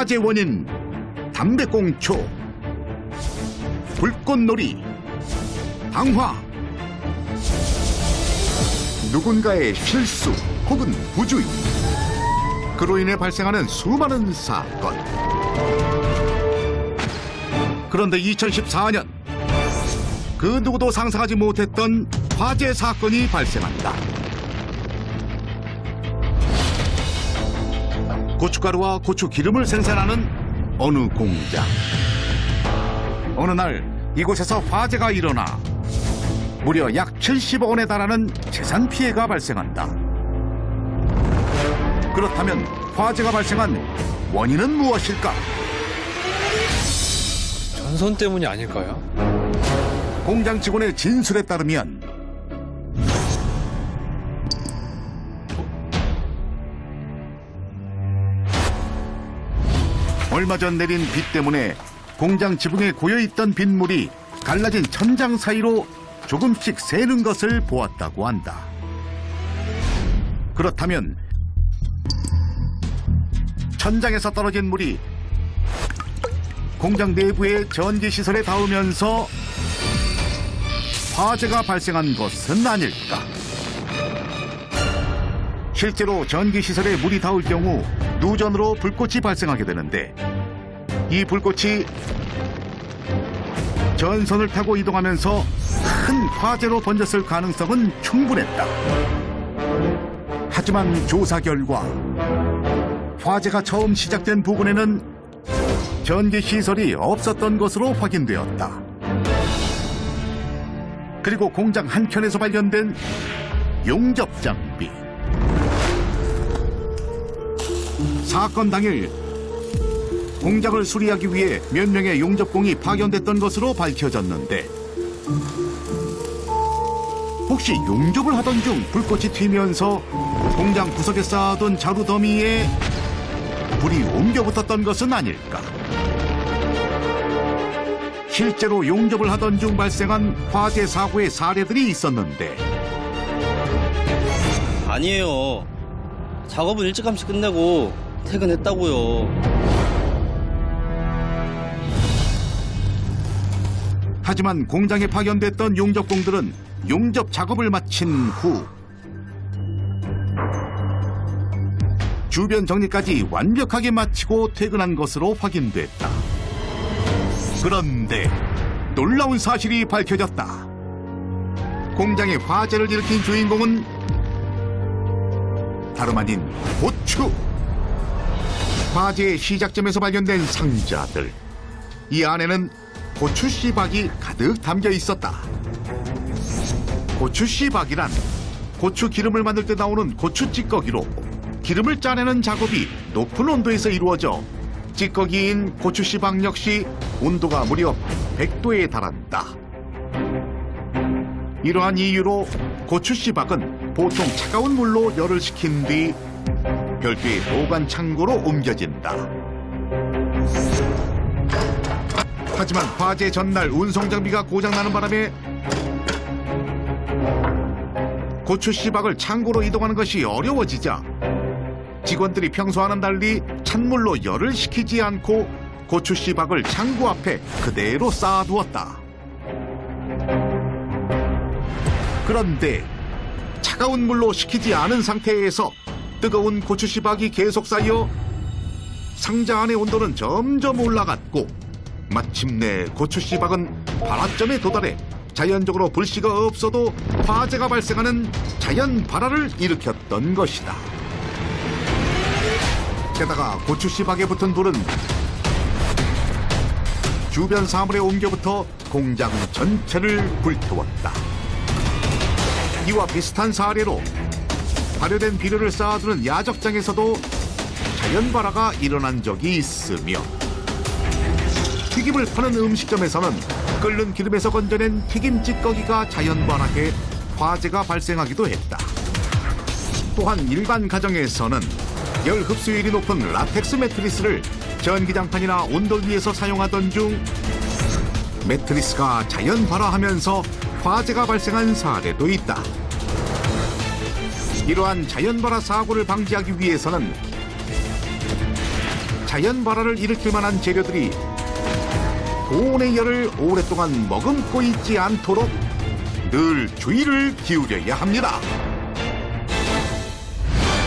화재 원인 담배꽁초, 불꽃놀이, 방화, 누군가의 실수 혹은 부주의, 그로 인해 발생하는 수많은 사건. 그런데 2014년 그 누구도 상상하지 못했던 화재 사건이 발생한다. 고춧가루와 고추기름을 생산하는 어느 공장. 어느 날 이곳에서 화재가 일어나 무려 약 70억 원에 달하는 재산 피해가 발생한다. 그렇다면 화재가 발생한 원인은 무엇일까? 전선 때문이 아닐까요? 공장 직원의 진술에 따르면 얼마 전 내린 비 때문에 공장 지붕에 고여있던 빗물이 갈라진 천장 사이로 조금씩 새는 것을 보았다고 한다. 그렇다면 천장에서 떨어진 물이 공장 내부의 전기시설에 닿으면서 화재가 발생한 것은 아닐까? 실제로 전기시설에 물이 닿을 경우 누전으로 불꽃이 발생하게 되는데, 이 불꽃이 전선을 타고 이동하면서 큰 화재로 번졌을 가능성은 충분했다. 하지만 조사 결과 화재가 처음 시작된 부근에는 전기시설이 없었던 것으로 확인되었다. 그리고 공장 한켠에서 발견된 용접 장비. 사건 당일 공장을 수리하기 위해 몇 명의 용접공이 파견됐던 것으로 밝혀졌는데, 혹시 용접을 하던 중 불꽃이 튀면서 공장 구석에 쌓아둔 자루 더미에 불이 옮겨 붙었던 것은 아닐까? 실제로 용접을 하던 중 발생한 화재 사고의 사례들이 있었는데, 아니에요. 작업은 일찌감치 끝내고 퇴근했다고요. 하지만 공장에 파견됐던 용접공들은 용접 작업을 마친 후 주변 정리까지 완벽하게 마치고 퇴근한 것으로 확인됐다. 그런데 놀라운 사실이 밝혀졌다. 공장에 화재를 일으킨 주인공은 다름 아닌 고추. 화재의 시작점에서 발견된 상자들, 이 안에는 고추 씨박이 가득 담겨 있었다. 고추 씨박이란 고추 기름을 만들 때 나오는 고추 찌꺼기로 기름을 짜내는 작업이 높은 온도에서 이루어져 찌꺼기인 고추 씨박 역시 온도가 무려 100도에 달한다. 이러한 이유로 고추 씨박은 보통 차가운 물로 열을 식힌 뒤 별도의 보관 창고로 옮겨진다. 하지만 화재 전날 운송 장비가 고장나는 바람에 고추 씨박을 창고로 이동하는 것이 어려워지자 직원들이 평소와는 달리 찬물로 열을 식히지 않고 고추 씨박을 창고 앞에 그대로 쌓아두었다. 그런데 차가운 물로 식히지 않은 상태에서 뜨거운 고추 씨박이 계속 쌓여 상자 안의 온도는 점점 올라갔고, 마침내 고추 씨박은 발화점에 도달해 자연적으로 불씨가 없어도 화재가 발생하는 자연 발화를 일으켰던 것이다. 게다가 고추 씨박에 붙은 불은 주변 사물에 옮겨붙어 공장 전체를 불태웠다. 이와 비슷한 사례로 발효된 비료를 쌓아두는 야적장에서도 자연 발화가 일어난 적이 있으며, 튀김을 파는 음식점에서는 끓는 기름에서 건져낸 튀김 찌꺼기가 자연 발화해 화재가 발생하기도 했다. 또한 일반 가정에서는 열 흡수율이 높은 라텍스 매트리스를 전기장판이나 온돌 위에서 사용하던 중 매트리스가 자연 발화하면서 화재가 발생한 사례도 있다. 이러한 자연 발화 사고를 방지하기 위해서는 자연 발화를 일으킬 만한 재료들이 고온의 열을 오랫동안 머금고 있지 않도록 늘 주의를 기울여야 합니다.